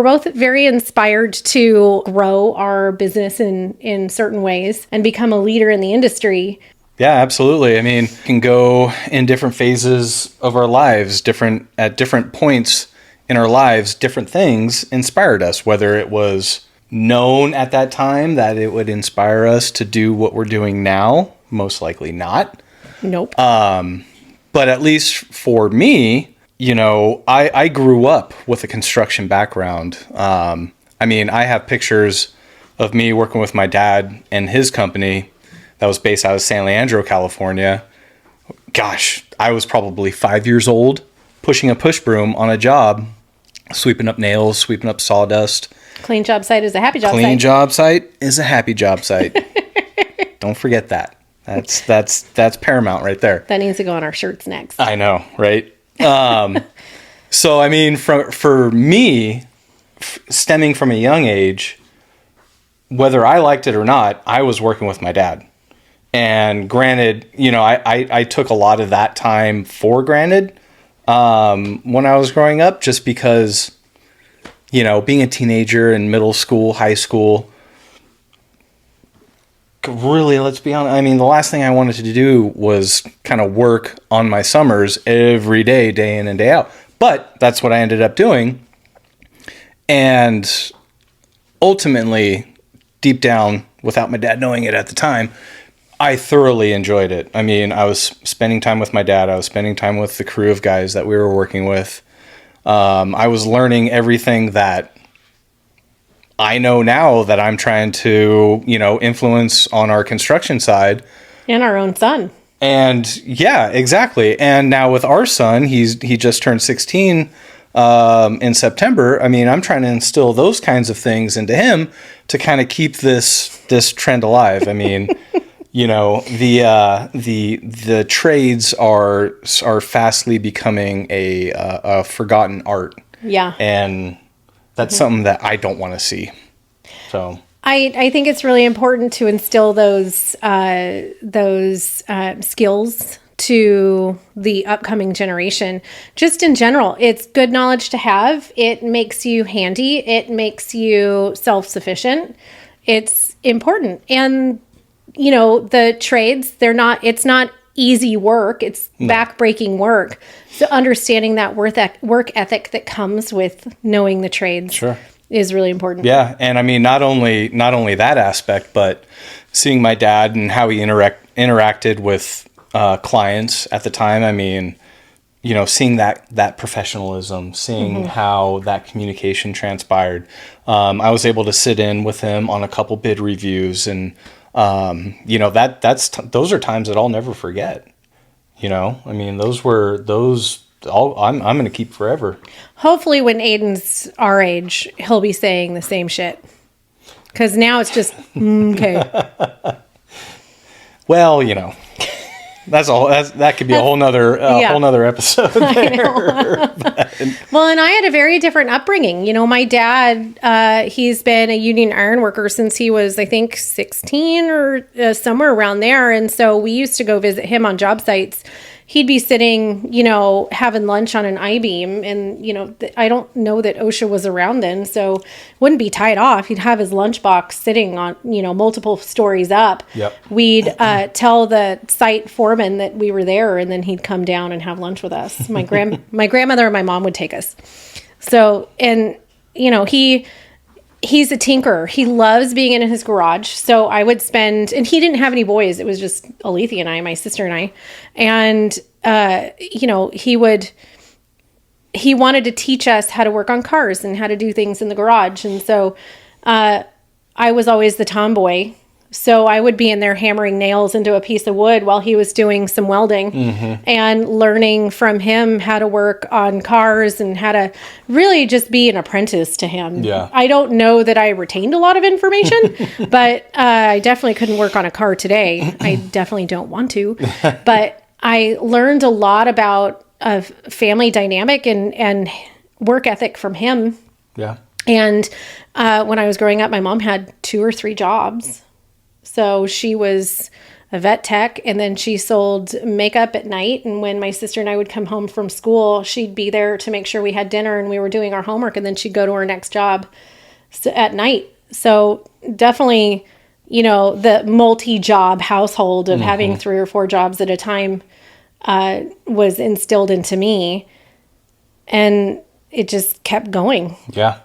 we're both very inspired to grow our business in certain ways and become a leader in the industry. Yeah, absolutely. I mean, we can go in different phases of our lives, at different points in our lives, different things inspired us, whether it was known at that time that it would inspire us to do what we're doing now. Most likely not. Nope. But at least for me, I grew up with a construction background. I mean, I have pictures of me working with my dad and his company that was based out of San Leandro, California. Gosh, I was probably 5 years old, pushing a push broom on a job, sweeping up nails, sweeping up sawdust. Clean job site is a happy job site. Clean job site is a happy job site. Don't forget that. That's paramount right there. That needs to go on our shirts next. I know, right? So, I mean, for me, stemming from a young age, whether I liked it or not, I was working with my dad. And granted, I took a lot of that time for granted when I was growing up, just because, being a teenager in middle school, high school, really, let's be honest, I mean, the last thing I wanted to do was kind of work on my summers every day, day in and day out. But that's what I ended up doing. And ultimately, deep down, without my dad knowing it at the time, I thoroughly enjoyed it. I mean, I was spending time with my dad. I was spending time with the crew of guys that we were working with. I was learning everything that I know now that I'm trying to, influence on our construction side. And our own son. And yeah, exactly. And now with our son, he just turned 16 in September. I mean, I'm trying to instill those kinds of things into him to kind of keep this trend alive. I mean, the trades are fastly becoming a forgotten art. Yeah. And that's something that I don't want to see. So I think it's really important to instill those skills to the upcoming generation. Just in general, it's good knowledge to have. It makes you handy. It makes you self-sufficient. It's important. And the trades, it's not easy work. It's back-breaking work. So understanding that work ethic that comes with knowing the trades is really important. Yeah, and I mean, not only that aspect, but seeing my dad and how he interacted with clients at the time. I mean, seeing that professionalism, seeing how that communication transpired. I was able to sit in with him on a couple bid reviews, and those are times that I'll never forget. I mean, those I'm going to keep forever. Hopefully when Aiden's our age, he'll be saying the same shit. Because now it's just, okay. Well, that could be a whole nother episode there. Well, and I had a very different upbringing. My dad, he's been a union ironworker since he was, I think, 16 or somewhere around there. And so we used to go visit him on job sites. He'd be sitting, having lunch on an I-beam. And, I don't know that OSHA was around then, so wouldn't be tied off. He'd have his lunchbox sitting on, multiple stories up. Yep. We'd tell the site foreman that we were there, and then he'd come down and have lunch with us. My grandmother and my mom would take us. So, and, he's a tinkerer. He loves being in his garage. So I would spend, and he didn't have any boys. It was just Alethea and I, my sister and I. And, he wanted to teach us how to work on cars and how to do things in the garage. And so, I was always the tomboy. So I would be in there hammering nails into a piece of wood while he was doing some welding and learning from him how to work on cars and how to really just be an apprentice to him. Yeah. I don't know that I retained a lot of information, but I definitely couldn't work on a car today. I definitely don't want to. But I learned a lot about a family dynamic and work ethic from him. Yeah. And when I was growing up, my mom had 2 or 3 jobs. So she was a vet tech, and then she sold makeup at night. And when my sister and I would come home from school, she'd be there to make sure we had dinner and we were doing our homework, and then she'd go to her next job at night. So definitely, the multi-job household of having 3 or 4 jobs at a time was instilled into me, and it just kept going. Yeah.